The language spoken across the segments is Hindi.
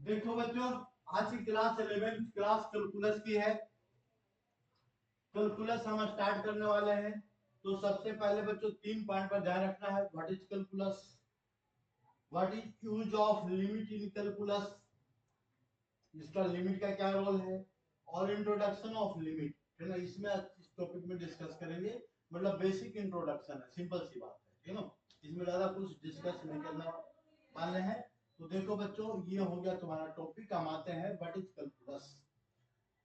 देखो बच्चों, आज की क्लास 11th क्लास कैलकुलस की है। कैलकुलस हम स्टार्ट करने वाले हैं। तो सबसे पहले बच्चों 3 पॉइंट पर ध्यान रखना है। What is calculus, what is use of limit in calculus, इसका लिमिट का क्या रोल है, और इंट्रोडक्शन ऑफ लिमिट, है ना। इसमें इस टॉपिक में डिस्कस करेंगे। मतलब बेसिक इंट्रोडक्शन है, सिंपल सी बात है ना। इसमें ज्यादा कुछ डिस्कस नहीं करने वाले हैं। तो देखो बच्चों, ये हो गया तुम्हारा टॉपिक। हम आते हैं व्हाट इज कैलकुलस।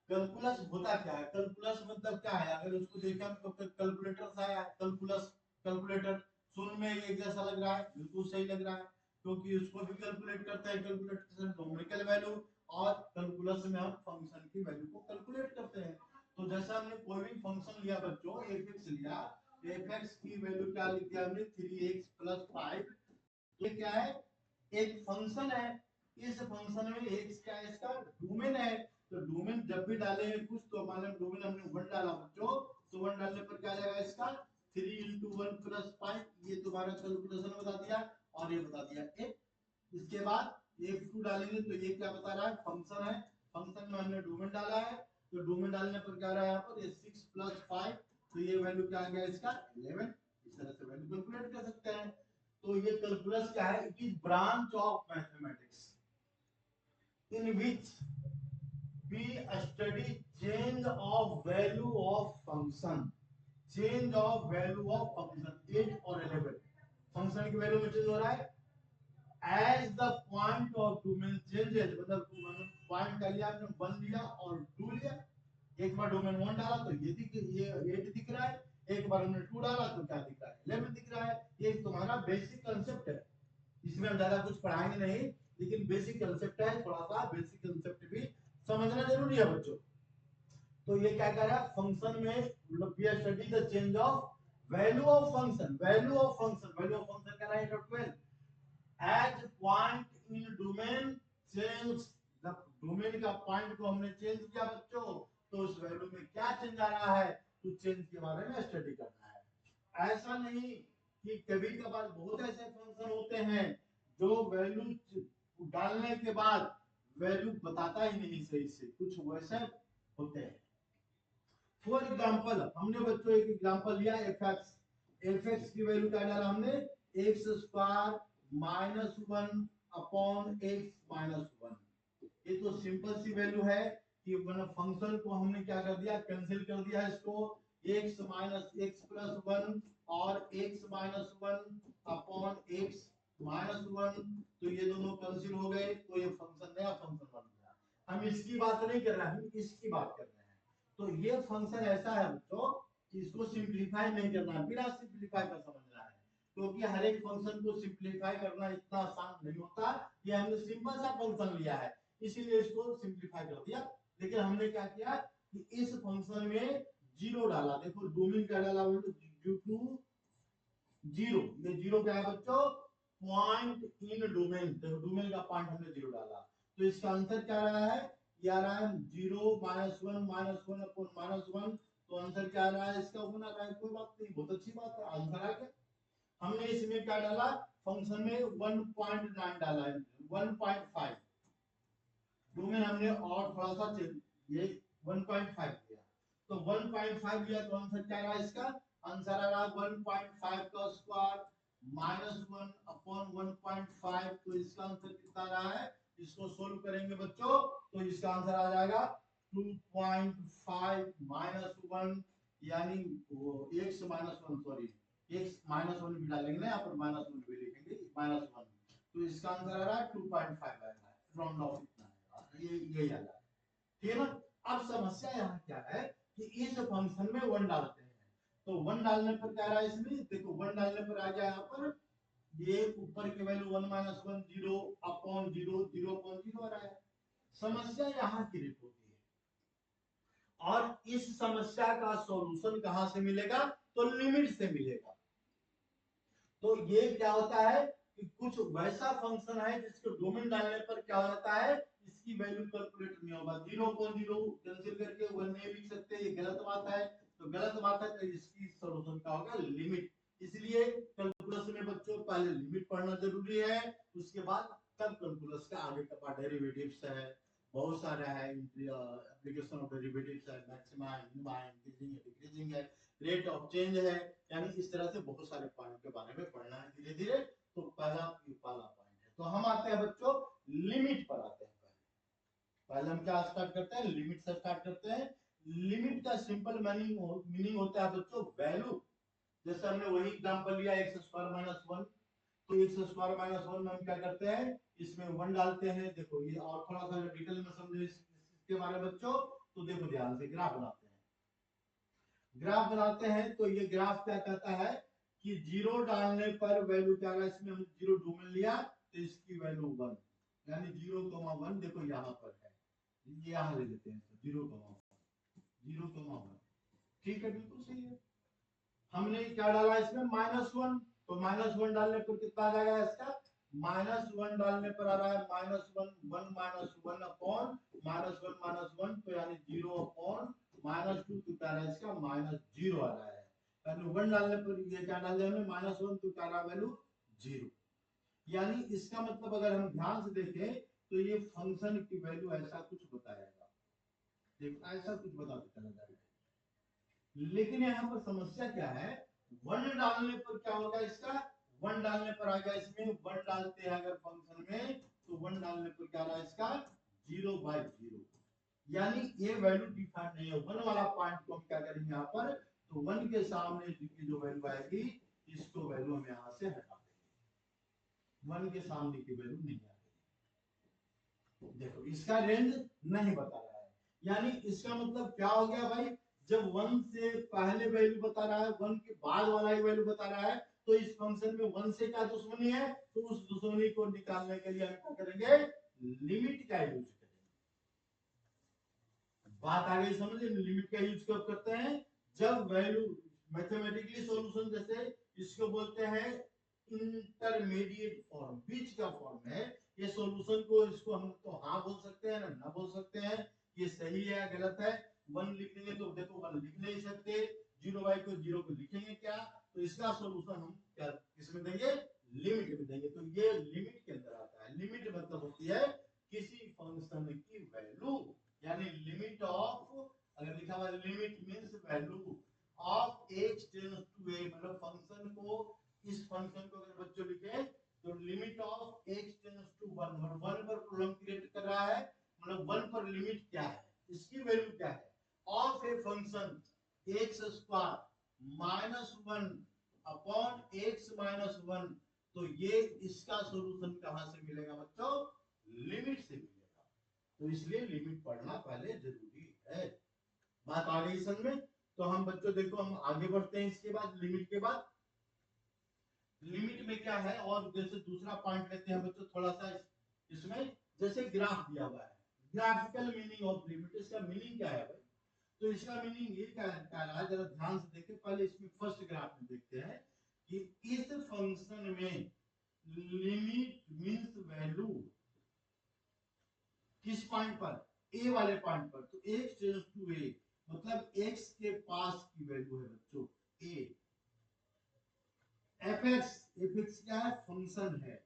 कैलकुलस होता क्या है, कैलकुलस मतलब क्या है। अगर उसको देखें तो कैलकुलेटर सा है कैलकुलस। कैलकुलेटर सुन में एक जैसा लग रहा है, बिल्कुल सही लग रहा है, क्योंकि उसको भी कैलकुलेट करते हैं। कैलकुलेटर से न्यूमेरिकल वैल्यू, और कैलकुलस में हम फंक्शन की वैल्यू को कैलकुलेट करते हैं। तो जैसा हमने कोई भी फंक्शन लिया बच्चों, f(x) लिया, f(x) की वैल्यू क्या लिख दिया हमने, 3x + 5। तो ये क्या है, एक फंक्शन है। इस फंक्शन में x क्या है, इसका डोमेन है। तो डोमेन जब भी डालेंगे कुछ, तो मान लो डोमेन हमने 1 डाला बच्चों, तो 1 डालने पर क्या आ जाएगा इसका 3 × 1 + 5। ये तुम्हारा कैलकुलेशन बता दिया, और ये बता दिया एक। इसके बाद f2 डालेंगे तो ये क्या बता रहा है, फंक्शन है। फंक्शन में हमने डोमेन डाला है, तो डोमेन डालने पर क्या आ रहा है यहाँ पर, ये 6 + 5। तो ये वैल्यू क्या आ गया इसका 11। इस तरह से वैल्यू कैलकुलेट कर सकते हैं। तो ये कैलकुलस क्या है, it is branch of mathematics in which we study change of value of function, change of value of function 8 और 11। फंक्शन की वैल्यू में चेंज हो रहा है as the point of domain changes। मतलब पॉइंट का लिया आपने 1 लिया और 2 लिया। एक बार डोमेन 1 डाला तो ये 8 दिख रहा है, एक बार हमने 2 डाला तो क्या दिख रहा है, 11 दिख रहा है। ये तुम्हारा बेसिक कांसेप्ट है। इसमें हम ज्यादा कुछ पढ़ाएंगे नहीं, लेकिन बेसिक कांसेप्ट है। थोड़ा सा बेसिक कांसेप्ट भी समझना जरूरी है बच्चों। तो ये क्या कह रहा है, फंक्शन में we are study the change of value of function, value of function, value of function कह रहा है 12 as point in domain change. जब डोमेन का पॉइंट को हमने चेंज किया बच्चों, तो उस वैल्यू में क्या चेंज आ रहा है, तो चेंज के बारे में स्टडी करना है। ऐसा नहीं कि कभी कभार बहुत ऐसे फंक्शन होते हैं जो वैल्यू डालने के बाद वैल्यू बताता ही नहीं सही से, कुछ वैसे होते हैं। फॉर एग्जांपल हमने बच्चों एक एग्जांपल लिया f(x), f(x) की वैल्यू क्या डाला हमने, x² - 1 अपॉन x - 1। ये तो सिंपल सी वैल्यू है कि फंक्शन को हमने क्या कर दिया, कैंसिल कर दिया इसको, x - x + 1 और x - 1 अपॉन x - 1। तो ये दोनों कैंसिल हो गए, तो ये फंक्शन नया फंक्शन बन गया। हम इसकी बात नहीं कर रहे हैं, हम इसकी बात कर रहे हैं। तो ये फंक्शन ऐसा है बच्चों कि इसको सिंपलीफाई नहीं करना है, बिना सिंपलीफाई का समझना है। क्योंकि हर एक फंक्शन को सिंपलीफाई करना इतना आसान नहीं होता। ये हमने सिंपल सा फंक्शन लिया है, इसीलिए इसको सिंपलीफाई कर दिया। लेकिन हमने क्या किया कि इस फंक्शन में 0 डाला। देखो डोमेन क्या डाला, ड्यू टू 0। ये 0 क्या है बच्चों, पॉइंट इन डोमेन। देखो डोमेन का पॉइंट हमने 0 डाला, तो इसका आंसर क्या रहा है, ये आ रहा है 0 - 1 - 1 अपॉन -1। तो आंसर क्या आ रहा है, इसका 1 आ रहा है। कोई बात नहीं, बहुत अच्छी बात है, आंसर आ गया। हमने इसमें क्या डाला, फंक्शन में 1.9 डाला है, 1.5। डोमेन हमने और थोड़ा सा ये 1.5 दिया, तो 1.5 दिया, तो आंसर क्या रहा इसका, आंसर आ रहा 1.5 का स्क्वायर -1 अपॉन 1.5। तो इसका आंसर कितना रहा है, इसको सोल्व करेंगे बच्चों, तो इसका आंसर आ जाएगा 2.5 - 1, यानी x - 1, सॉरी x - 1 भी डालेंगे ना, यहाँ पर -1 भी लिखेंगे, -1। तो इसका आंसर आ रहा है 2.5 आ रहा है, राउंड ऑफ इतना है। ये आ रहा है, ठीक है ना। अब समस्या यहाँ क्या है कि इस फंक्शन में 1 डालते हैं, तो 1 डालने पर क्या रहा है इसमें, देखो 1 डालने पर आ गया यहाँ पर, ये ऊपर की वैल्यू 1 - 1 0 अपॉन 0 0 अपॉन 0 आ रहा है। समस्या यहाँ क्रिएट होती है, और इस समस्या का सॉल्यूशन कहां से मिलेगा, तो लिमिट से मिलेगा। तो ये क्या होता है कि कुछ वैसा फंक्शन है जिसको डोमेन डालने पर क्या होता है, इसकी वैल्यू कैलकुलेट नहीं होगा। 0.0 कैंसिल करके 1 नहीं लिख सकते, ये गलत बात है। तो गलत बात है, तो इसकी सॉल्यूशन क्या होगा, लिमिट। इसलिए कैलकुलस में बच्चों पहले लिमिट पढ़ना जरूरी है, उसके बाद सब कैलकुलस का आगे का पार्ट डेरिवेटिव्स है, बहुत सारा है, एप्लीकेशन ऑफ डेरिवेटिव्स है, मैक्सिमा है, मिनिमा है, इंक्रीजिंग है, डिक्रीजिंग है, रेट ऑफ चेंज है, यानी इस तरह से बहुत सारे पॉइंट के बारे में पढ़ना है धीरे धीरे। तो पहला पॉइंट है। तो हम आते हैं बच्चों लिमिट पर आते हैं। पहले हम क्या स्टार्ट करते हैं, लिमिट से स्टार्ट करते हैं। लिमिट का सिंपल मीनिंग होता है बच्चों वैल्यू। जैसे हमने वही एग्जांपल लिया x स्क्वायर माइनस 1, तो x स्क्वायर माइनस 1 में हम क्या करते हैं, इसमें 1 डालते हैं। देखो ये और थोड़ा सा डिटेल में समझो इसके बारे में बच्चों, तो देखो ध्यान से ग्राफ बनाते हैं। ग्राफ बनाते हैं तो ये ग्राफ क्या कहता है कि 0 डालने पर वैल्यू क्या है, इसमें हम 0 2 में लिया तो इसकी वैल्यू 1, यानी 0,1 देखो यहाँ पर है, ये यहाँ ले लेते हैं 0,1, ठीक है, बिल्कुल सही है। हमने क्या डाला इसमें -1, तो -1 डालने पर कितना आ जाएगा इसका, -1 डालने पर आ रहा है -1, 1 -1 अपॉन -1 तो यानी 0 अपॉन -2 तो क्या आ रहा है इसका -0 आ रहा है। यानी 1 डालने पर ये क्या डाल दिया हमने -1 तो क्या रहा वैल्यू 0। यानी इसका मतलब अगर हम ध्यान से देखें तो ये फंक्शन की वैल्यू ऐसा कुछ बताएगा, देखो ऐसा कुछ बताते चला जाएगा। लेकिन यहाँ पर समस्या क्या है, 1 डालने पर क्या होगा इसका, 1 डालने पर आ गया इसमें 1 डालते हैं अगर फंक्शन में तो 1 डालने पर क्या रहा इसका 0/0, यानी ये वैल्यू डिफाइन नहीं है। 1 वाला पॉइंट को हम क्या करेंगे यहाँ पर, तो 1 के सामने की जो वैल्यू आएगी इसको वैल्यू हम यहाँ से हटा देंगे, 1 के सामने की वैल्यू नहीं आएगी। देखो इसका रेंज नहीं बता रहा है, यानी इसका मतलब क्या हो गया भाई, जब 1 से पहले वैल्यू बता रहा है 1 के बाद वाला ही वैल्यू बता रहा है, तो इस फंक्शन में 1 से क्या दुश्मनी है, तो उस दुश्मनी को निकालने के लिए हम क्या करेंगे, लिमिट का यूज करेंगे। बात आ गई समझ, लिमिट का यूज कब करते हैं, जब वैल्यू मैथमेटिकली सॉल्यूशन, जैसे इसको बोलते हैं इंटरमीडिएट फॉर्म, बीच का फॉर्म है ये सॉल्यूशन को, इसको हम तो हाँ बोल सकते हैं ना बोल सकते हैं, ये सही है गलत है। 1 लिखेंगे तो देखो 1 लिख नहीं सकते, 0 को 0 को लिखेंगे क्या, तो इसका सॉल्यूशन हम क्या किसमें देंगे, लिमिट में देंगे। तो ये लिमिट के अंदर आता है। लिमिट मतलब होती है किसी फंक्शन की वैल्यू, यानी लिमिट ऑफ, अगर लिखा हुआ limit means value of x tends to a, मतलब फंक्शन को, इस फंक्शन को अगर बच्चों लिखे तो limit of x tends to 1, मतलब 1 पर प्रॉब्लम क्रिएट कर रहा है, मतलब 1 पर लिमिट क्या है, इसकी वैल्यू क्या है, of a function x square minus 1 upon x minus 1, तो ये इसका सॉल्यूशन कहां से मिलेगा बच्चों, लिमिट से मिलेगा। तो इसलिए लिमिट पढ़ना पहले जरूरी है। बात आ गई समझ में। तो हम बच्चों देखो हम आगे बढ़ते हैं, इसके बाद लिमिट के बाद लिमिट में क्या है, और जैसे दूसरा पॉइंट लेते हैं बच्चों थोड़ा सा इसमें, जैसे ग्राफ दिया हुआ है, ग्राफिकल मीनिंग ऑफ लिमिट, इसका मीनिंग क्या है भाई, तो इसका मीनिंग ये क्या रहा है, जरा ध्यान से देखिए। पहले इसमें फर्स्ट ग्राफ में देखते हैं कि इस फंक्शन में लिमिट मींस वैल्यू किस पॉइंट पर, ए वाले पॉइंट पर, तो x टेंड्स टू a, मतलब x के पास की वैल्यू है बच्चों a। fx क्या है, फंक्शन है,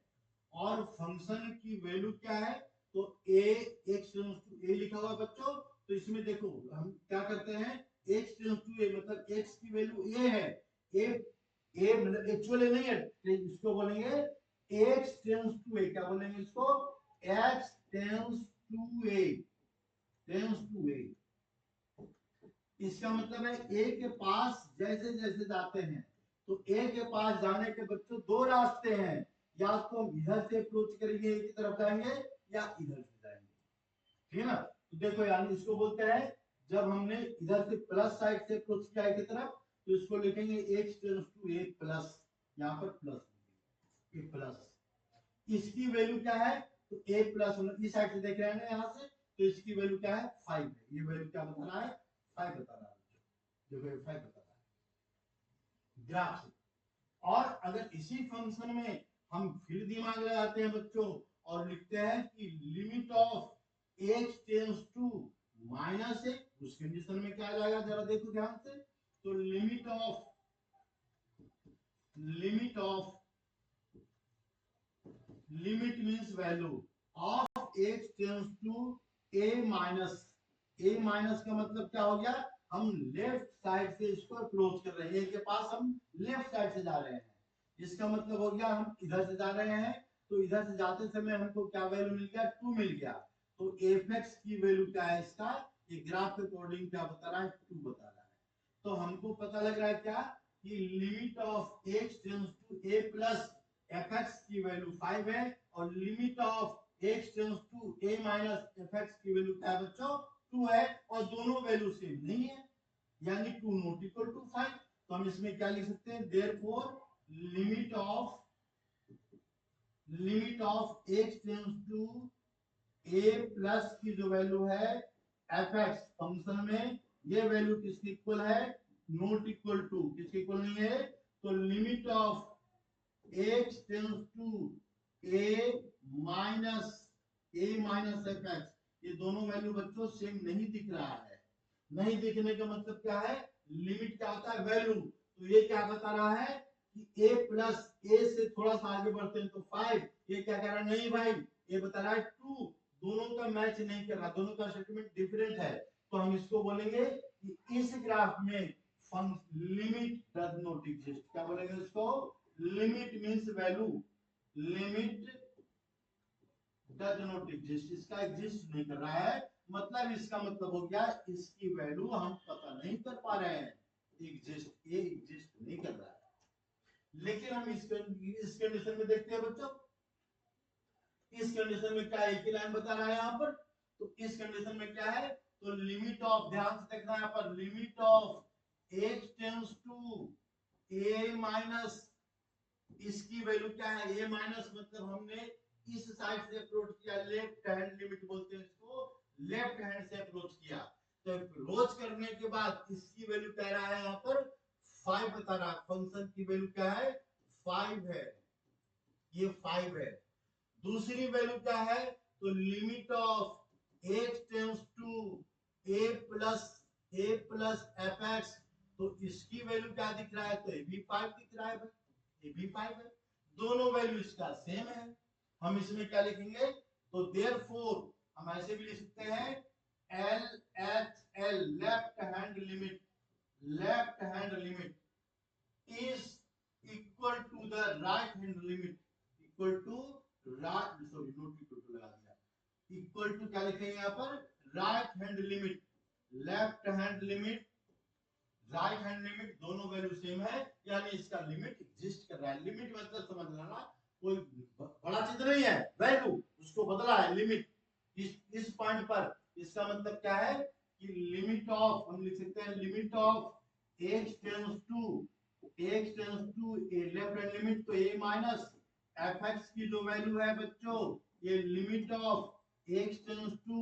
और फंक्शन की वैल्यू क्या है, तो a, x tends to a लिखा हुआ बच्चों। तो इसमें देखो हम क्या करते हैं, x टेंड्स टू a मतलब x की वैल्यू a है, a मतलब एक्चुअली नहीं है, इसको बोलेंगे x टेंड्स टू a, क्या बोलेंगे इसको, x tends to a, tends to a। इसका मतलब है a के पास जैसे जैसे जाते हैं, तो a के पास जाने के बच्चों दो रास्ते हैं, या तो हम इधर से अप्रोच करेंगे, एक की तरफ जाएंगे, या इधर से जाएंगे, ठीक है ना। तो देखो यानी इसको बोलते हैं, जब हमने इधर से प्लस साइड से अप्रोच किया एक की तरफ, तो इसको लिखेंगे x tends to a plus, यहाँ पर प्लस a प्लस, इसकी वैल्यू क्या है, तो a प्लस, इस साइड से देख रहे हैं ना यहाँ से, तो इसकी वैल्यू क्या है 5 है, ये वैल्यू क्या बता रहा है 5 बता रहा है, देखो ये 5 बता रहा है ग्राफ से। और अगर इसी फंक्शन में हम फिर दिमाग लगाते हैं बच्चों और लिखते हैं कि limit of x tends to minus x, उस कंडीशन में क्या आ जाएगा जरा देखो ध्यान से, तो limit of limit means value of x tends to a minus. a minus का मतलब क्या हो गया, हम लेफ्ट साइड से इसको अप्रोच कर रहे हैं, a के पास हम लेफ्ट साइड से जा रहे हैं, इसका मतलब हो गया हम इधर से जा रहे हैं, तो इधर से जाते समय हमको क्या वैल्यू मिल गया, 2 मिल गया। तो fx की वैल्यू क्या है इसका, ये ग्राफ के अकॉर्डिंग क्या बता रहा है, 2 बता रहा है। तो हमको पता लग रहा है क्या कि limit of x tends to a plus fx की वैल्यू 5 है, और limit of x tends to a minus fx की वैल्यू क्या है बच्चों, 2 है, और दोनों वैल्यू सेम नहीं है, यानी 2 नॉट इक्वल टू 5। तो हम इसमें क्या लिख सकते हैं, therefore limit of x tends to a plus की जो वैल्यू है fx फंक्शन में, ये वैल्यू किसके इक्वल है, नॉट इक्वल टू, किसके इक्वल नहीं है। तो limit of x tends to a minus fx, ये दोनों वैल्यू बच्चों सेम नहीं दिख रहा है। नहीं दिखने का मतलब क्या है, लिमिट क्या होता है, वैल्यू। तो ये क्या बता रहा है कि a प्लस a से थोड़ा सा आगे बढ़ते हैं तो 5, ये क्या कह रहा है, नहीं भाई, ये बता रहा है 2, दोनों का मैच नहीं कर रहा, दोनों का स्टेटमेंट डिफरेंट है। तो हम इसको बोलेंगे कि इस ग्राफ में लिमिट डज नॉट एग्जिस्ट। क्या बोलेंगे इसको, limit means value, limit does not exist, इसका एग्जिस्ट नहीं कर रहा है, मतलब इसका मतलब हो गया इसकी वैल्यू हम पता नहीं कर पा रहे हैं, एग्जिस्ट, ये एग्जिस्ट नहीं कर रहा है। लेकिन हम इस कंडीशन में देखते हैं बच्चों, इस कंडीशन में क्या एक ही लाइन बता रहा है यहाँ पर। तो इस कंडीशन में क्या है, तो लिमिट ऑफ, ध्यान से देखना यहाँ पर, limit of x tends to a minus, इसकी वैल्यू क्या है, a माइनस, मतलब हमने इस साइड से अप्रोच किया, लेफ्ट हैंड लिमिट बोलते हैं इसको, लेफ्ट हैंड से अप्रोच किया। तो अप्रोच करने के बाद इसकी वैल्यू कह रहा है यहाँ पर 5 बता रहा है, फंक्शन की वैल्यू क्या है, 5 है, ये 5 है। दूसरी वैल्यू क्या है, तो limit of x tends to a plus fx, तो इसकी वैल्यू क्या दिख रहा है, तो ये भी 5 दिख रहा है भाई, ये भी 5 है, दोनों वैल्यू इसका सेम है। हम इसमें क्या लिखेंगे, तो देयरफॉर हम ऐसे भी लिख सकते हैं LHL, left hand limit is equal to the right hand limit, equal to right, sorry not equal to लगा दिया, इक्वल टू क्या लिखेंगे यहाँ पर, right hand limit, left hand limit, right hand limit, दोनों वैल्यू सेम है, यानी इसका लिमिट एग्जिस्ट कर रहा है। लिमिट मतलब समझ लेना कोई बड़ा चीज नहीं है, वैल्यू उसको बदला है, लिमिट इस पॉइंट पर, इसका मतलब क्या है कि लिमिट ऑफ, हम लिख सकते हैं limit of x tends to a left hand limit, तो a माइनस fx की जो वैल्यू है बच्चों, ये limit of x tends to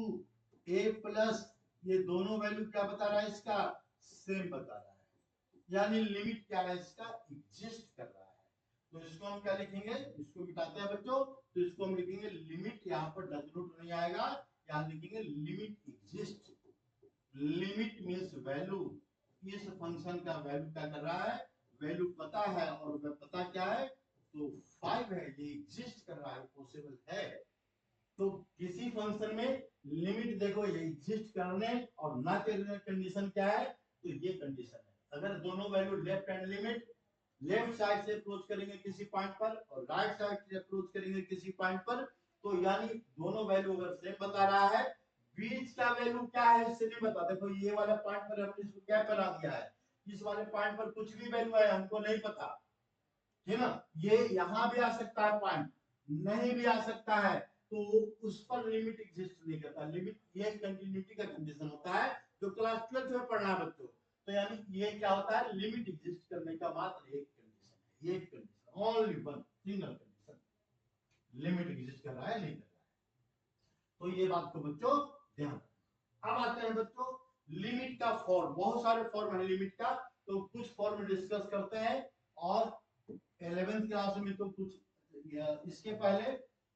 a plus, ये दोनों वैल्यू क्या बता रहा है, इसका सेम बता रहा है, यानी लिमिट क्या है, इसका एग्जिस्ट कर रहा है। तो इसको हम क्या लिखेंगे, इसको मिटाते हैं बच्चों, तो इसको हम लिखेंगे लिमिट, यहाँ पर डज नॉट नहीं आएगा, यहाँ लिखेंगे limit exist. Limit means value, इस फंक्शन का वैल्यू क्या कर रहा है, वैल्यू पता है, और वह पता क्या है, तो 5 है, ये एग्जिस्ट कर रहा है, पॉसिबल है। तो किसी फंक्शन में लिमिट देखो, ये एग्जिस्ट करने और ना करने कंडीशन क्या है, तो ये कंडीशन है। अगर दोनों value left hand limit, left side से अप्रोच करेंगे किसी पॉइंट पर, और राइट साइड से अप्रोच करेंगे किसी पॉइंट पर, तो यानी दोनों वैल्यू अगर सेम बता रहा है, बीच का वैल्यू क्या है इससे नहीं बता। देखो ये वाला पॉइंट पर हमने इसको क्या बना दिया है, इस वाले पॉइंट पर कुछ भी वैल्यू है हमको नहीं पता, है ना, ये यहां भी आ सकता है पॉइंट, नहीं भी आ सकता है, तो उस पर लिमिट एग्जिस्ट नहीं करता। लिमिट ये कंटिन्यूटी का कंडीशन होता है जो क्लास 12 में पढ़ना बच्चों। तो यानी ये क्या होता है, लिमिट एग्जिस्ट करने का मात्र एक कंडीशन है, एक condition, only one single condition, limit exist कर रहा है नहीं कर रहा है। तो ये बात को बच्चों ध्यान। अब आते हैं बच्चों लिमिट का फॉर्म, बहुत सारे फॉर्म है लिमिट का, तो कुछ फॉर्म डिस्कस करते हैं। और 11th क्लास में तो कुछ, इसके पहले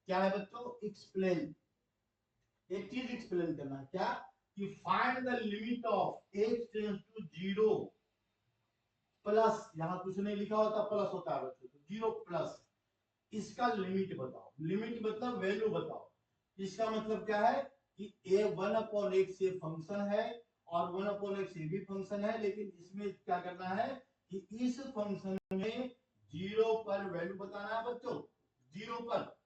क्या है बच्चों, एक्सप्लेन, एक चीज एक्सप्लेन करना, क्या कि find the limit of x tends to 0 plus, यहां कुछ नहीं लिखा होता, प्लस होता है बच्चों, तो 0 प्लस इसका लिमिट बताओ, लिमिट मतलब वैल्यू बताओ। इसका मतलब क्या है कि ए 1/x ये फंक्शन है और 1/x ये भी फंक्शन है, लेकिन इसमें क्या करना है कि इस फंक्शन में 0 पर वैल्यू बताना है बच्चों। 0 पर,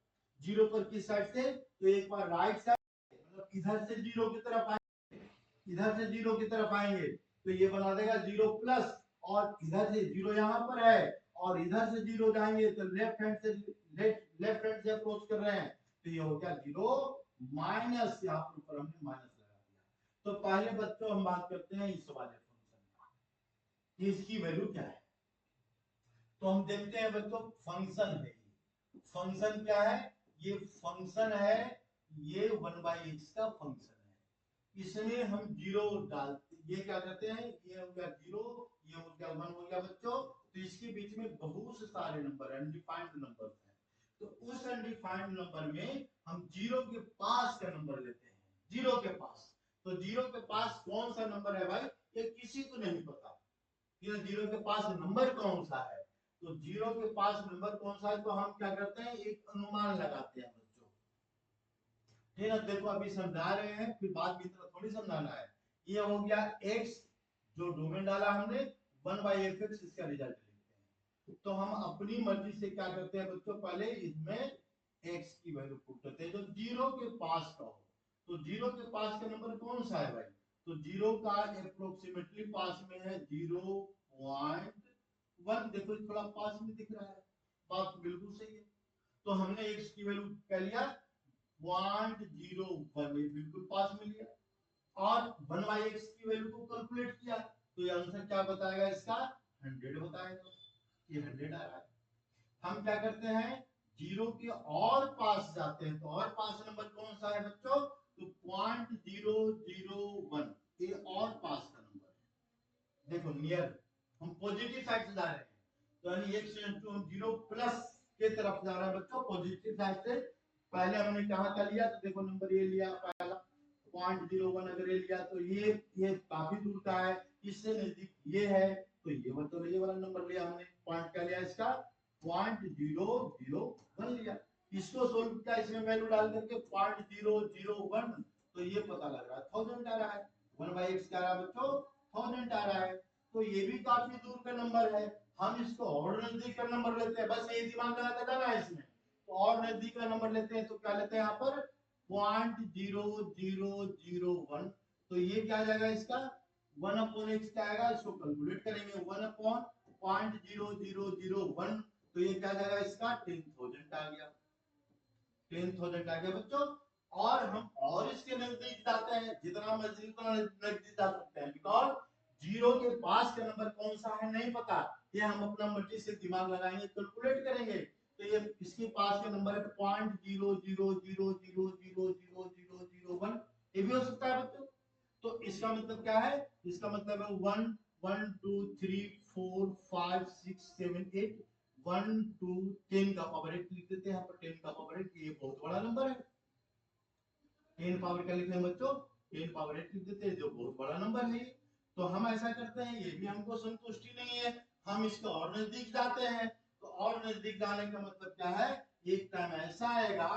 0 पर किस साइड से, तो एक बार राइट साइड मतलब इधर से 0 की तरफ आएंगे, इधर से 0 की तरफ आएंगे तो ये बना देगा 0 प्लस, और इधर से 0 यहाँ पर है और इधर से 0 जाएंगे तो लेफ्ट हैंड से लेफ्ट हैंड से अप्रोच कर रहे हैं तो ये हो गया 0 माइनस, यहाँ पर ऊपर हमने माइनस लगा दिया। तो पहले बच्चों हम बात करते हैं इस वाले फंक्शन की, इसकी वैल्यू क्या है। तो हम देखते हैं बच्चों फंक्शन है, फंक्शन क्या है, ये फंक्शन है, ये 1/x का फंक्शन है। इसमें हम 0 डालते, ये क्या करते हैं, ये हो गया 0, ये हो गया 1 हो गया बच्चों। तो इसके बीच में बहुत सारे नंबर अनडिफाइंड नंबर है, तो उस अनडिफाइंड नंबर में हम 0 के पास का नंबर लेते हैं, 0 के पास। तो 0 के पास कौन सा नंबर है भाई, ये किसी को नहीं पता, ये 0 के पास नंबर कौन सा है। तो 0 के पास नंबर कौन सा है, तो हम क्या करते हैं, एक अनुमान लगाते हैं बच्चों। ठीक है, देखो अभी समझा रहे हैं, फिर बाद में इतना थोड़ी समझाना है। ये हो गया x, जो डोमेन डाला हमने 1/fx, इसका रिजल्ट लिखते हैं। तो हम अपनी मर्जी से क्या करते हैं बच्चों, पहले इसमें x की वैल्यू पुट करते हैं जो 0 के पास का हो। तो 0 के पास का नंबर कौन सा है भाई, तो 0 का अप्रोक्सीमेटली पास में है 0.1, देखो थोड़ा पास में दिख रहा है, बात बिल्कुल सही है। तो हमने x की वैल्यू क्या लिया 0.01, ये बिल्कुल पास में लिया, और 1/x की वैल्यू को कैलकुलेट किया तो ये आंसर क्या बताएगा, इसका 100 बताएगा, ये 100 आ रहा है। हम क्या करते हैं, 0 के और पास जाते हैं, तो और पास नंबर कौन सा है बच्चों, तो 0.001, ये और पास का नंबर है। देखो नियर, हम पॉजिटिव साइड से जा रहे हैं, तो यानी x → 0 प्लस के तरफ जा रहा है बच्चों, पॉजिटिव साइड से। पहले हमने कहां का लिया, तो देखो नंबर ये लिया पहला 0.01, अगर ये लिया तो ये काफी दूर का है, इससे नजदीक ये है, तो ये मतलब ये वाला नंबर लिया हमने, पॉइंट क्या लिया इसका 0.001 लिया। इसको सोल्व किया, इसमें वैल्यू डाल करके 0.001, तो ये पता लग रहा है 1000 आ रहा है, 1/x क्या आ रहा है बच्चों 1000 आ रहा है। तो ये भी काफी दूर का नंबर है, हम इसको और नजदीक का नंबर लेते हैं, बस ये दिमाग लगाते जाना है इसमें। तो और नजदीक का नंबर लेते हैं, तो क्या लेते हैं यहाँ पर 0.0001, तो ये क्या आ जाएगा इसका 1/x क्या आएगा, इसको कैलकुलेट करेंगे 1/0.0001, तो ये क्या आ जाएगा इसका 10,000 आ गया, 10,000 आ गया बच्चों। और हम और इसके नजदीक जाते हैं, जितना मर्जी उतना नजदीक जा सकते हैं, बिकॉज 0 के पास का नंबर कौन सा है नहीं पता, ये हम अपना मर्जी से दिमाग लगाएंगे, कैलकुलेट करेंगे। तो ये इसके पास का नंबर है 0.00000001, ये भी हो सकता है बच्चों। तो इसका मतलब क्या है, इसका मतलब है 1 1 2 3 4 5 6 7 8, 1 2 10 का पावर 8 लिख देते हैं यहाँ पर, 10 का पावर 8, ये बहुत बड़ा नंबर है। 10 पावर क्या लिखते हैं बच्चों, 10 पावर 8 लिख देते हैं, जो बहुत बड़ा नंबर है। तो हम ऐसा करते हैं, ये भी हमको संतुष्टि नहीं है, हम इसके और नजदीक जाते हैं। तो और नजदीक जाने का मतलब क्या है, एक टाइम ऐसा आएगा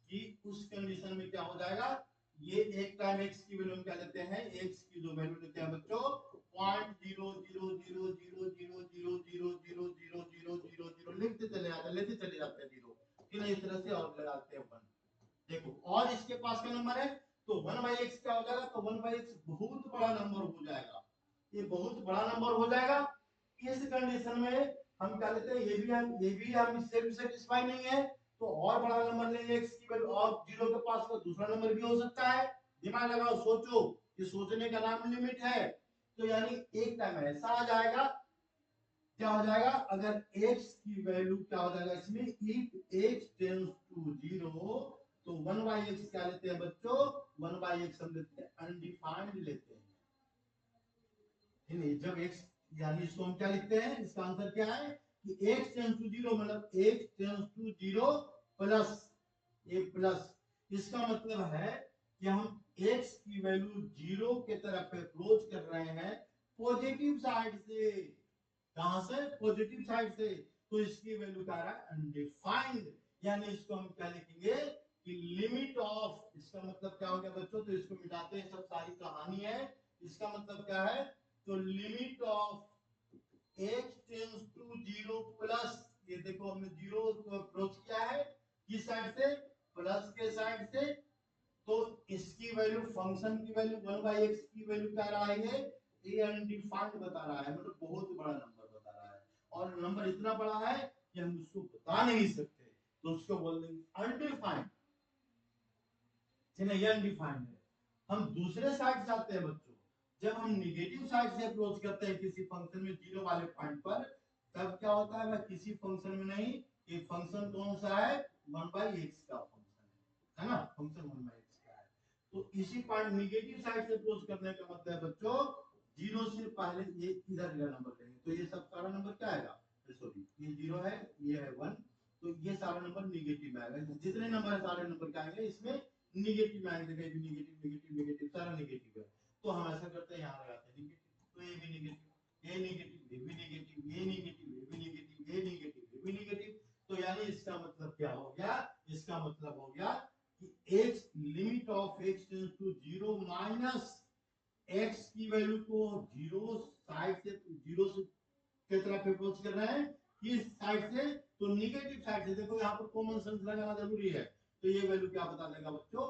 कि उस कंडीशन में क्या हो जाएगा, ये एक टाइम x की वैल्यू क्या लेते हैं, x की जो वैल्यू लेते हैं बच्चों 0.00000000000 लिखते चले जाते हैं, लेते चले जाते हैं जीरो, फिर इस तरह से और लगाते हैं 1। देखो और इसके पास का नंबर है, तो 1/x क्या हो जाएगा, तो 1/x बहुत बड़ा नंबर हो जाएगा, ये बहुत बड़ा नंबर हो जाएगा। इस कंडीशन में हम क्या लेते हैं, ये भी हम इससे भी सेटिस्फाई नहीं है, तो और बड़ा नंबर लेंगे x की वैल्यू, और 0 के पास का दूसरा नंबर भी हो सकता है। दिमाग लगाओ, सोचो, ये सोचने का नाम लिमिट है। तो यानी एक टाइम ऐसा आ जाएगा, क्या हो जाएगा, अगर x की वैल्यू क्या हो जाएगा इसमें, if x टेंड्स टू 0, तो 1/x क्या लेते हैं बच्चों, 1/x हम लेते हैं अनडिफाइंड लेते हैं, जब x, यानी इसको हम क्या लिखते हैं, इसका आंसर क्या है कि x टेंड्स टू 0 मतलब x tends to 0 plus a plus, इसका मतलब है कि हम x की वैल्यू 0 के तरफ अप्रोच कर रहे हैं पॉजिटिव साइड से, कहां से, पॉजिटिव साइड से। तो इसकी वैल्यू क्या आ रहा है, अनडिफाइंड। यानी इसको हम क्या लिखेंगे कि लिमिट ऑफ, इसका मतलब क्या हो गया बच्चों, तो इसको मिटाते हैं, सब सारी कहानी है। इसका मतलब क्या है, तो limit of x tends to 0 plus, ये देखो हमने 0 को अप्रोच किया है किस साइड से, प्लस के साइड से, तो इसकी वैल्यू, फंक्शन की वैल्यू 1/x की वैल्यू क्या रहा है, ये अनडिफाइंड बता रहा है, मतलब बहुत बड़ा नंबर बता रहा है, और नंबर इतना बड़ा है कि हम उसको बता नहीं सकते, तो उसको बोल देंगे अनडिफाइंड। ये अनडिफाइंड है। हम दूसरे साइड से आते हैं बच्चों, जब हम निगेटिव साइड से अप्रोच करते हैं किसी फंक्शन में 0 वाले पॉइंट पर, तब क्या होता है, वह किसी फंक्शन में नहीं, ये फंक्शन कौन सा है, 1/x का फंक्शन है ना, फंक्शन 1/x का है। तो इसी पॉइंट निगेटिव साइड से अप्रोच करने का मतलब है बच्चों, 0 से पहले ये इधर का नंबर लेंगे, तो ये सब सारा नंबर क्या आएगा, सॉरी ये 0 है, ये है 1, तो ये सारा नंबर निगेटिव में आएगा। जितने नंबर है सारे नंबर क्या आएंगे इसमें, निगेटिव में आएंगे, देखिए निगेटिव निगेटिव निगेटिव सारा निगेटिव है। तो हम ऐसा करते हैं, यहाँ लगाते हैं निगेटिव, तो ये भी निगेटिव, ये निगेटिव, ये भी निगेटिव, ये निगेटिव, ये भी निगेटिव, ये निगेटिव, ये भी निगेटिव। तो यानी इसका मतलब क्या हो गया, इसका मतलब हो गया कि x limit of x tends to 0 minus x की वैल्यू को 0 साइड से, 0 से की तरफ अप्रोच कर रहे हैं किस साइड से, तो निगेटिव साइड से। देखो यहाँ पर कॉमन सेंस लगाना जरूरी है, तो ये वैल्यू क्या बता देगा बच्चों,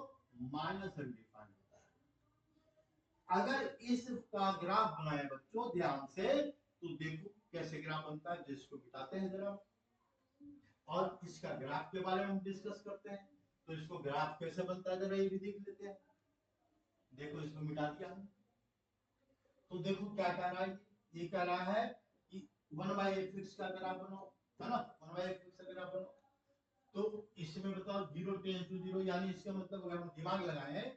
माइनस अनडिफाइंड बता देगा। अगर इसका ग्राफ बनाए बच्चों ध्यान से, तो देखो कैसे ग्राफ बनता है, जिसको बिताते हैं जरा, और इसका ग्राफ के बारे में हम डिस्कस करते हैं। तो इसको ग्राफ कैसे बनता है जरा ये भी देख लेते हैं। देखो इसको मिटा दिया, तो देखो क्या कह रहा है, ये कह रहा है कि 1/x का ग्राफ बनाओ, है ना, 1/x का ग्राफ बनाओ। तो इसमें बताओ 0 टेंड्स टू 0, यानी इसका मतलब अगर हम दिमाग लगाए हैं,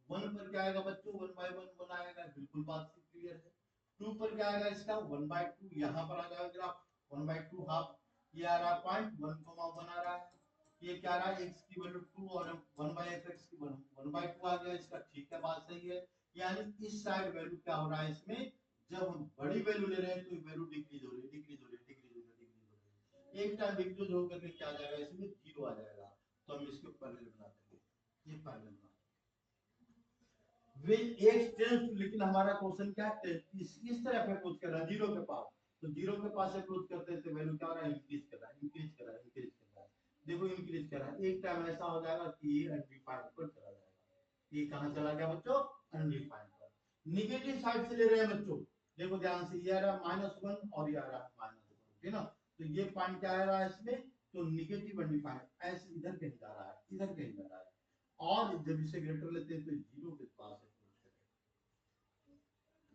1 पर क्या आएगा बच्चों, 1/1 बनाएगा, बिल्कुल बात क्लियर है। 2 पर क्या आएगा इसका 1/2, यहां पर आ जाएगा ग्राफ 1/2 हाफ, ये आ रहा पॉइंट 1,1 आ रहा है, ये क्या रहा है, x की वैल्यू 2 और 1/x की 1/2 आ गया इसका, ठीक है, बात सही है। यानी इस साइड वैल्यू क्या हो रहा है इसमें, जब हम बड़ी वैल्यू ले रहे हैं तो वैल्यू डिक्रीज हो रही है, डिक्रीज हो रही है, डिक्रीज हो रही है, डिक्रीज हो रही है, एक टाइम डिक्रीज होकर के क्या आ जाएगा इसमें, 0 आ जाएगा। तो हम इसको पैरेलल बना देंगे, ये पैरेलल बना विद x टेंड्स टू, लेकिन हमारा क्वेश्चन क्या है, इस तरफ अप्रोच कर रहा है 0 के पास, तो 0 के पास अप्रोच करते हैं तो वैल्यू क्या हो रहा है, इंक्रीज कर रहा है, इंक्रीज कर रहा है, इंक्रीज कर रहा है। देखो इंक्रीज कर रहा है, एक टाइम ऐसा हो जाएगा कि ये अनडिफाइंड पर चला जाएगा। ये कहां चला गया बच्चों, अनडिफाइंड पर। निगेटिव साइड से ले रहे हैं बच्चों, देखो ध्यान से, ये आ रहा -1 और ये आ रहा -1, है ना, तो ये पॉइंट क्या आ रहा है इसमें, तो निगेटिव अनडिफाइंड, ऐसे इधर कहीं जा रहा है, इधर कहीं जा रहा है, और जब इसे ग्रेटर लेते हैं तो 0 के पास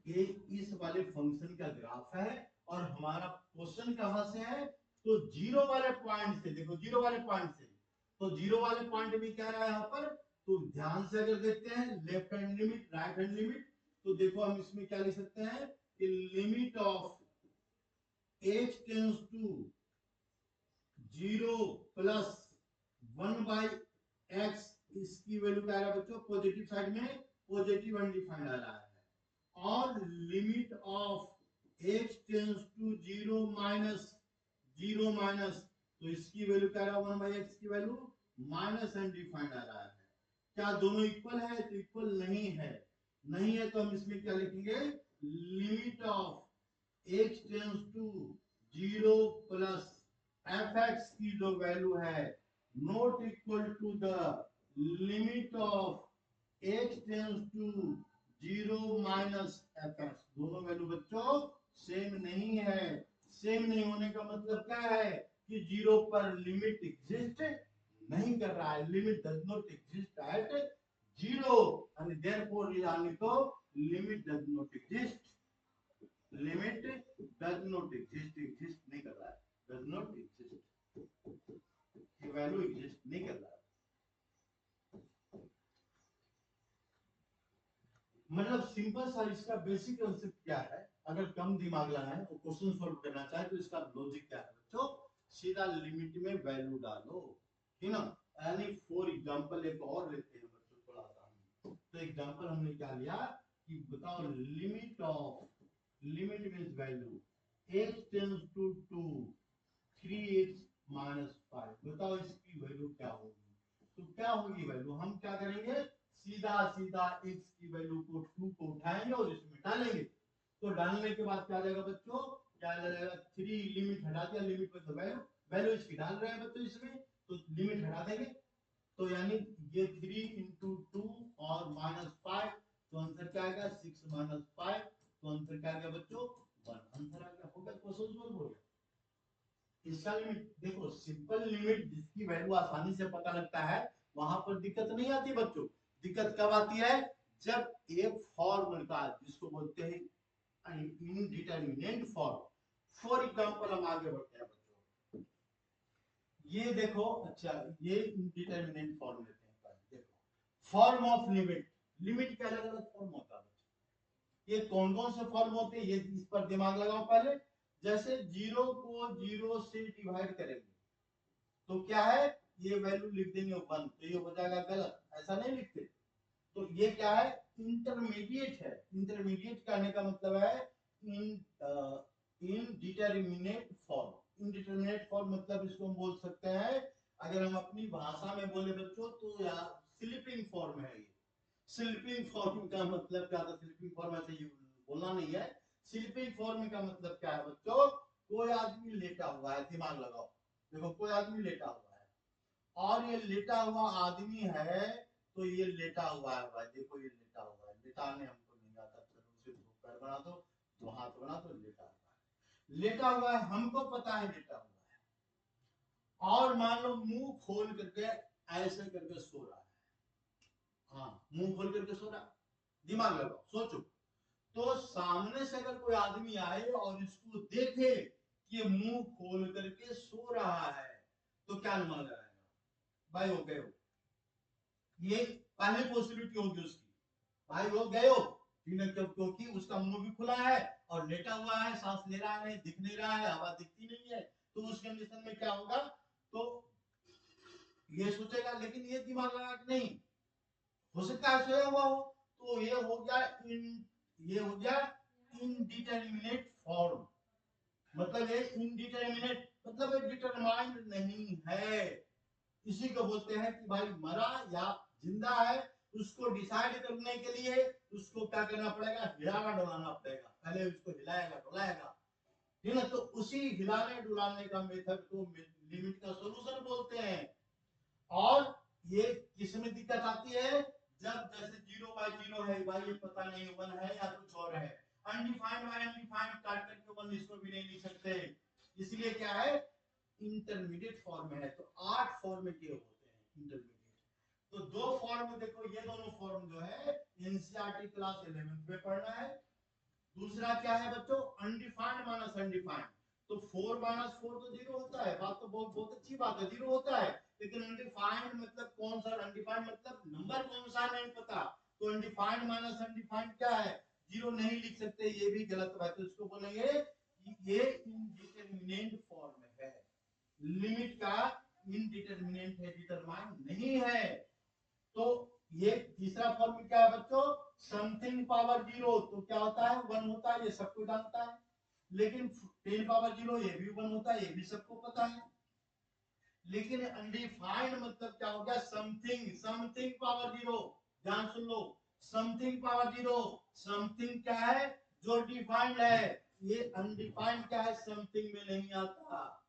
ये इस वाले फंक्शन का ग्राफ है। और हमारा क्वेश्चन कहां से है, तो 0 वाले पॉइंट से, देखो 0 वाले पॉइंट से, तो 0 वाले पॉइंट भी क्या रहा है यहाँ पर, तो ध्यान से अगर देखते हैं left hand limit, right hand limit, तो देखो हम इसमें क्या लिख सकते हैं कि limit of h tends to 0 plus 1/x, इसकी वैल्यू क्या है बच्चों, पॉजिटिव साइड में पॉजिटिव अनडिफाइंड आ रहा है, और limit of x tends to 0 minus 0 minus, तो इसकी वैल्यू क्या रहा, 1/x की वैल्यू माइनस अनडिफाइंड आ रहा है। क्या दोनों इक्वल है, तो इक्वल नहीं है, नहीं है तो हम इसमें क्या लिखेंगे, limit of x tends to 0 plus fx की जो वैल्यू है not equal to the limit of x tends to 0 minus fx, दोनों वैल्यू बच्चों सेम नहीं है। सेम नहीं होने का मतलब क्या है कि 0 पर लिमिट एग्जिस्ट नहीं कर रहा है, limit does not exist at 0, and therefore यानी तो limit does not exist, limit does not exist, exist नहीं कर रहा है, डज नॉट एग्जिस्ट, ये वैल्यू एग्जिस्ट नहीं कर रहा है। मतलब सिंपल सा इसका बेसिक कांसेप्ट क्या है, अगर कम दिमाग लगाए और क्वेश्चन सॉल्व करना चाहे तो इसका लॉजिक क्या है बच्चों, सीधा लिमिट में वैल्यू डालो, ठीक ना। यानी फॉर एग्जांपल एक और लेते हैं बच्चों थोड़ा सा, तो एग्जांपल हमने क्या लिया कि बताओ limit of, limit means value x tends to 2 3x minus 5, बताओ इसकी वैल्यू क्या होगी? तो क्या होगी वैल्यू, हम क्या करेंगे, सीधा सीधा x की वैल्यू को 2 को उठाएंगे और इसमें डालेंगे। तो डालने के बाद क्या आ जाएगा बच्चों, क्या आ जाएगा, 3 लिमिट हटा दिया, लिमिट में तो वैल्यू वैल्यू इसकी डाल रहे हैं बच्चों इसमें, तो लिमिट हटा देंगे, तो यानी ये 3 इंटू 2 और माइनस 5, तो आंसर क्या आएगा 6 माइनस 5, तो आंसर क्या आ गया बच्चों 1, आंसर आ गया, हो गया, क्वेश्चन सॉल्व हो गया। इसका लिमिट देखो, सिंपल लिमिट जिसकी वैल्यू आसानी से पता लगता है वहां पर दिक्कत नहीं आती बच्चों। दिक्कत कब आती है, जब एक फॉर्म मिलता है जिसको बोलते हैं इनडिटरमिनेट फॉर्म। फॉर एग्जांपल हम आगे बढ़ते हैं बच्चों, ये देखो, अच्छा ये इनडिटरमिनेट फॉर्म लेते हैं पहले, देखो फॉर्म ऑफ लिमिट, लिमिट के अलग अलग फॉर्म होता है, ये कौन कौन से फॉर्म होते हैं ये इस पर दिमाग लगाओ पहले। जैसे 0 को 0 से डिवाइड करेंगे तो क्या है, ये वैल्यू लिख देंगे 1, तो ये हो जाएगा गलत, ऐसा नहीं लिखते। तो ये क्या है, इंटरमीडिएट है। इंटरमीडिएट कहने का मतलब है इनडिटरमिनेट फॉर्म। इनडिटरमिनेट फॉर्म मतलब इसको हम बोल सकते हैं, अगर हम अपनी भाषा में बोले बच्चों तो यार स्लीपिंग फॉर्म है ये। स्लीपिंग फॉर्म का मतलब क्या था, स्लीपिंग फॉर्म ऐसे बोलना नहीं है। स्लीपिंग फॉर्म का मतलब क्या है बच्चों, कोई आदमी लेटा हुआ है, दिमाग लगाओ, देखो कोई आदमी लेटा हुआ है और ये लेटा हुआ आदमी है, तो ये लेटा हुआ है भाई, देखो ये लेटा हुआ है, लेटाने हमको नहीं आता, चलो उसे पैर बना दो, तो हाथ बना दो, लेटा हुआ है, लेटा हुआ है, हमको पता है लेटा हुआ है, और मान लो मुंह खोल करके ऐसे करके सो रहा है, हाँ मुंह खोल करके सो रहा है, दिमाग लगाओ सोचो। तो सामने से अगर कोई आदमी आए और इसको देखे कि ये मुंह खोल करके सो रहा है, तो क्या अनुमान लगाएगा भाई, वो गए हो, ये पहली पॉसिबिलिटी होगी उसकी, भाई वो गए हो, क्योंकि उसका मुंह भी खुला है और लेटा हुआ है, सांस ले रहा है नहीं, दिख नहीं रहा है, हवा दिखती नहीं है, तो उस कंडीशन में क्या होगा, तो ये सोचेगा, लेकिन ये दिमाग लगा कि नहीं, हो सकता है सोया हुआ हो, तो ये हो गया ये हो गया इनडिटरमिनेट फॉर्म। मतलब ये इनडिटरमिनेट मतलब ये डिटरमाइंड नहीं है, इसी को बोलते हैं कि भाई मरा या जिंदा है, उसको डिसाइड करने के लिए उसको क्या करना पड़ेगा, हिलाना डुलाना पड़ेगा, पहले उसको हिलाएगा डुलाएगा, ठीक है, तो उसी हिलाने डुलाने का मेथड को लिमिट का सॉल्यूशन बोलते हैं। और ये किसमें दिक्कत आती है, जब जैसे 0/0 है भाई, ये पता नहीं 1 है या कुछ और है, अनडिफाइंड बाय अनडिफाइंड काट करके 1 इसको भी नहीं लिख सकते, इसलिए क्या है इंटरमीडिएट फॉर्म में है। तो 8 फॉर्म के होते हैं इंटरमीडिएट। तो 2 फॉर्म देखो, ये दोनों फॉर्म जो है एनसीईआरटी क्लास 11th में पढ़ना है। दूसरा क्या है बच्चों, अनडिफाइंड माइनस अनडिफाइंड। तो 4 माइनस 4 तो 0 होता है, बात तो बहुत बहुत अच्छी बात है, 0 होता है, लेकिन अनडिफाइंड मतलब कौन सा, अनडिफाइंड मतलब नंबर कौन सा नहीं पता, तो अनडिफाइंड माइनस अनडिफाइंड क्या है, 0 नहीं लिख सकते, ये भी गलत बात है, तो इसको बोलेंगे ये इनडिटरमिनेट फॉर्म है, लिमिट का इनडिटरमिनेट है, डिटरमाइन नहीं है। तो ये तीसरा फॉर्म क्या है बच्चों, समथिंग पावर 0, तो क्या होता है 1 होता है, ये सबको जानता है, लेकिन 10 पावर 0 ये भी 1 होता है, ये भी सबको पता है। लेकिन अनडिफाइंड मतलब क्या हो गया, समथिंग समथिंग पावर 0, ध्यान सुन लो, समथिंग पावर 0, समथिंग क्या है जो डिफाइंड है, ये अनडिफाइंड क्या है, समथिंग में नहीं आता,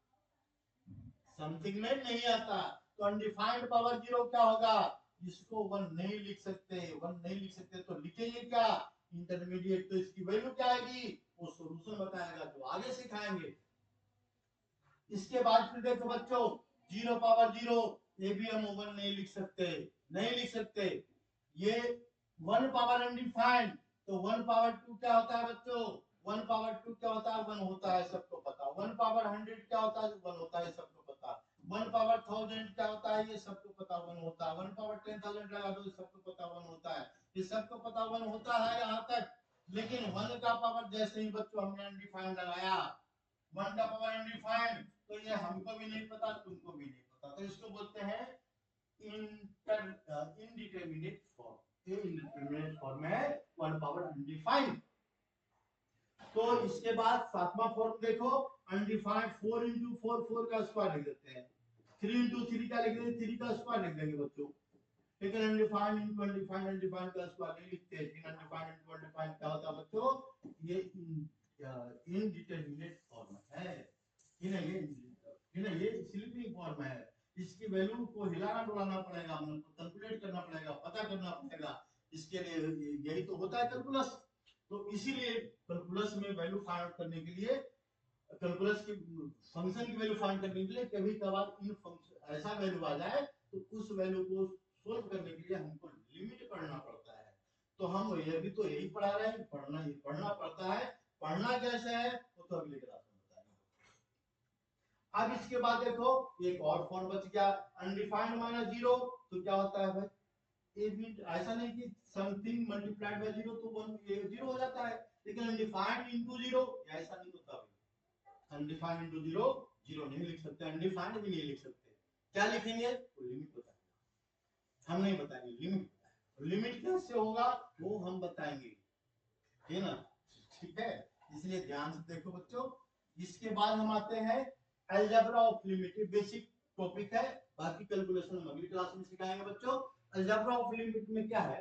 समथिंग में नहीं आता, तो अनडिफाइंड पावर 0 क्या होगा, इसको 1 नहीं लिख सकते, 1 नहीं लिख सकते, तो लिखेंगे क्या इंटरमीडिएट, तो इसकी वैल्यू क्या आएगी, वो सॉल्यूशन बताएगा जो आगे सिखाएंगे। इसके बाद फिर देखो बच्चों, 0 पावर 0, ये भी हम 1 नहीं लिख सकते, नहीं लिख सकते, ये 1 पावर अनडिफाइंड, तो 1 पावर 2 क्या होता है बच्चों, 1 पावर 2 क्या होता है, 1 होता है, सबको पता, 1 पावर 100 क्या होता है, 1 होता है, सबको पता, 1 पावर 1000 क्या होता है, ये सबको पता 1 होता है, 1 पावर 10,000 लगा दो, सबको पता 1 होता है, ये सबको पता 1 होता है यहाँ तक। लेकिन 1 का पावर जैसे ही बच्चों हमने अनडिफाइंड लगाया, 1 का पावर अनडिफाइंड, तो ये हमको भी नहीं पता, तुमको भी नहीं पता, तो इसको बोलते हैं इनडिटरमिनेट फॉर्म। ये इनडिटरमिनेट फॉर्म है 1 पावर अनडिफाइंड। तो इसके इसके बाद सातवां फॉर्म देखो, अनडिफाइंड 4 इंटू 4 4 का स्क्वायर लिख देते हैं, 3 इंटू 3 क्या लिख देंगे, 3 का स्क्वायर लिख देंगे बच्चों। लेकिन अनडिफाइंड इंटू अनडिफाइंड, अनडिफाइंड का स्क्वायर नहीं लिखते, लेकिन अनडिफाइंड इंटू अनडिफाइंड क्या होता है बच्चों, ये इनडिटरमिनेट फॉर्म है, ये स्लीपिंग फॉर्म है। इसकी वैल्यू को हिलाना डुलाना पड़ेगा, हम लोग को कैलकुलेट करना पड़ेगा, पता करना पड़ेगा। इसके लिए यही तो होता है कैलकुलस। तो इसीलिए कैलकुलस में वैल्यू फाइंड आउट करने के लिए, कैलकुलस की फंक्शन की वैल्यू फाइंड करने के लिए कभी कभार इन फंक्शन ऐसा वैल्यू आ जाए तो उस वैल्यू को सोल्व करने के लिए हमको लिमिट पढ़ना पड़ता है। तो हम ये भी तो यही पढ़ा रहे हैं, पढ़ना पड़ता है। पढ़ना कैसे है वो तो अगले क्लास में बताएंगे। अब इसके बाद देखो एक और फॉर्म बच गया, अनडिफाइंड माइनस जीरो। तो क्या होता है भाई, ये भी ऐसा नहीं कि समथिंग मल्टीप्लाइड बाय जीरो तो ये जीरो हो जाता है, लेकिन अनडिफाइंड इनटू जीरो ऐसा नहीं होता भाई। अनडिफाइंड इनटू जीरो जीरो नहीं लिख सकते, अनडिफाइंड भी नहीं लिख सकते। क्या लिखेंगे, तो लिमिट बताएंगे, हम नहीं बताएंगे, लिमिट। लिमिट कैसे होगा वो हम बताएंगे, ठीक ना, ठीक है। इसलिए ध्यान से देखो बच्चों। इसके बाद हम आते हैं algebra of limit, basic topic है, बाकी कैलकुलेशन हम अगली क्लास में सिखाएंगे बच्चों। अलजेब्रा ऑफ लिमिट में क्या है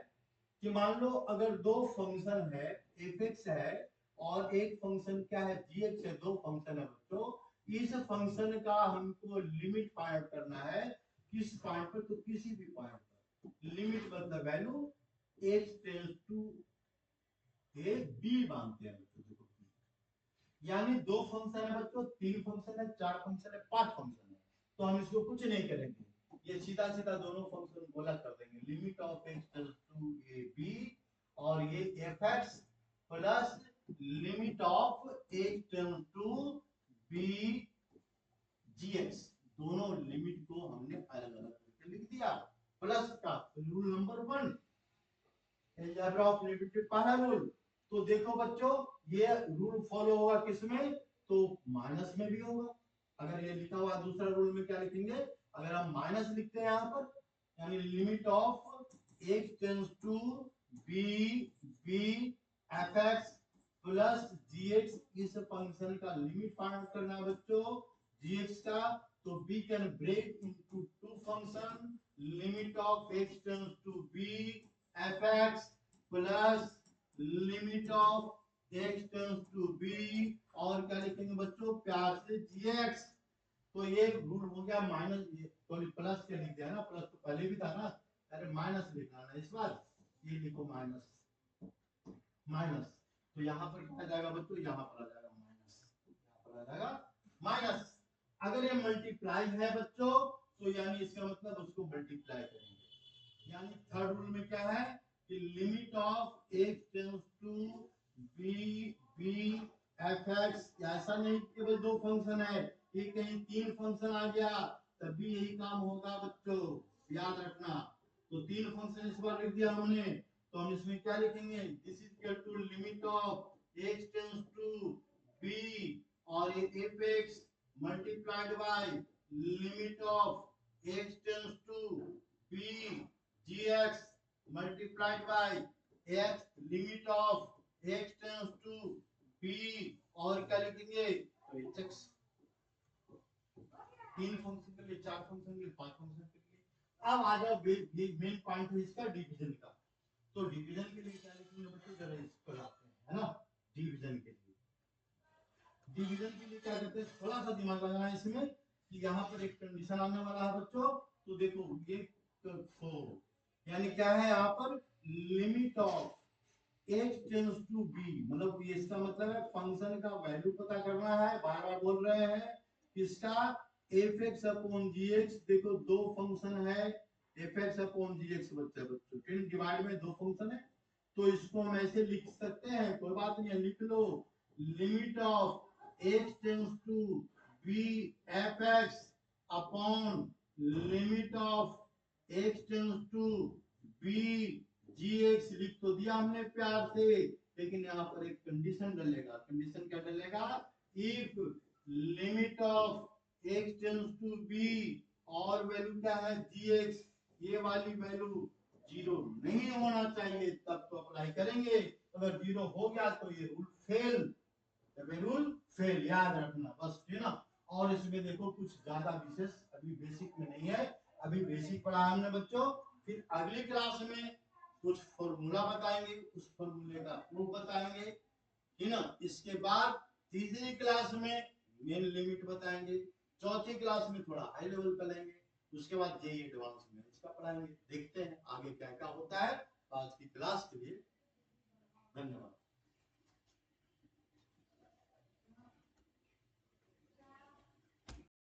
कि मान लो अगर दो फंक्शन है, f(x) है और एक फंक्शन क्या है, g(x) है, दो फंक्शन है बच्चों। इस फंक्शन का हमको लिमिट फाइंड करना है, किस पॉइंट पर, तो किसी भी पॉइंट पर। लिमिट मतलब value x tends to a b मानते हैं बच्चों। देखो यानी दो फंक्शन है बच्चों, तीन फंक्शन है, चार फंक्शन है, पांच फंक्शन है, तो हम इसको कुछ नहीं करेंगे, ये सीधा सीधा दोनों फंक्शन बोला कर देंगे, limit of x tends to a b, और ये f(x) plus limit of x tends to b gx, दोनों लिमिट को हमने अलग अलग करके लिख दिया। प्लस का rule number 1, algebra of limit पहला रूल। तो देखो बच्चों ये रूल फॉलो होगा किसमें, तो माइनस में भी होगा। अगर ये लिखा हुआ दूसरा रूल में क्या लिखेंगे, अगर हम माइनस लिखते हैं यहाँ पर, यानी limit of x tends to b f(x) plus gx, इस फंक्शन का लिमिट फाइंड करना है बच्चों gx का। तो b can break into two function, limit of x tends to b f(x) plus limit of x tends to b, और क्या लिखेंगे बच्चों प्यार से gx। तो ये रूल हो गया माइनस, प्लस के लिख दिया ना, प्लस तो पहले भी था ना, अरे माइनस लिखना ना इस बार, ये लिखो माइनस माइनस। तो यहाँ पर क्या आ जाएगा बच्चों, यहाँ पर आ जाएगा माइनस, यहाँ पर आ जाएगा माइनस। अगर ये मल्टीप्लाई है बच्चों तो यानी इसका मतलब उसको मल्टीप्लाई करेंगे। यानी थर्ड रूल में क्या है कि limit of x tends to b f(x), ऐसा नहीं केवल दो फंक्शन है, ये कहीं तीन फंक्शन आ गया तब भी यही काम होगा बच्चों, याद रखना। तो तीन फंक्शन इस बार लिख दिया हमने, तो हम इसमें क्या लिखेंगे, this is equal to limit of x tends to b और ये f(x) multiplied by limit of x tends to b gx multiplied by x, limit of x tends to b, और क्या लिखेंगे तो hx। तीन फंक्शन के लिए, चार फंक्शन के लिए, पांच फंक्शन के लिए। अब आ जाओ मेन पॉइंट है इसका डिवीजन का। तो डिवीजन के लिए क्या लिखेंगे बच्चों, जरा इसको लाते हैं, है ना। डिवीजन के लिए, डिवीजन के लिए क्या करते हैं, थोड़ा सा दिमाग लगाना है इसमें कि यहाँ पर एक कंडीशन आने वाला है बच्चों। तो देखो ये 4, यानी क्या है यहाँ पर, limit of x tends to b, मतलब ये इसका मतलब है फंक्शन का वैल्यू पता करना है, बार बार बोल रहे हैं किसका, f(x) अपॉन gx। देखो दो फंक्शन है f(x) अपॉन gx बच्चों, टेन डिवाइड में दो फंक्शन है, तो इसको हम ऐसे लिख सकते हैं, कोई बात नहीं है, लिख लो limit of x tends to b f(x) upon limit of x tends to b gx। लिख तो दिया हमने प्यार से, लेकिन यहाँ पर एक कंडीशन डलेगा। कंडीशन क्या डलेगा, if limit of x tends to b और वैल्यू क्या है gx, ये वाली वैल्यू जीरो नहीं होना चाहिए, तब तो अप्लाई करेंगे। अगर जीरो हो गया तो ये रूल फेल, रूल फेल, याद रखना बस, ठीक ना। और इसमें देखो कुछ ज्यादा विशेष अभी बेसिक में नहीं है, अभी बेसिक पढ़ा हमने बच्चों, फिर अगली क्लास में कुछ फॉर्मूला बताएंगे, उस फॉर्मूले का प्रूफ बताएंगे, ठीक ना। इसके बाद तीसरी क्लास में मेन लिमिट बताएंगे, चौथी क्लास में थोड़ा हाई लेवल का लेंगे, उसके बाद जेई एडवांस में इसका पढ़ाएंगे। देखते हैं आगे क्या क्या होता है। आज की क्लास के लिए धन्यवाद।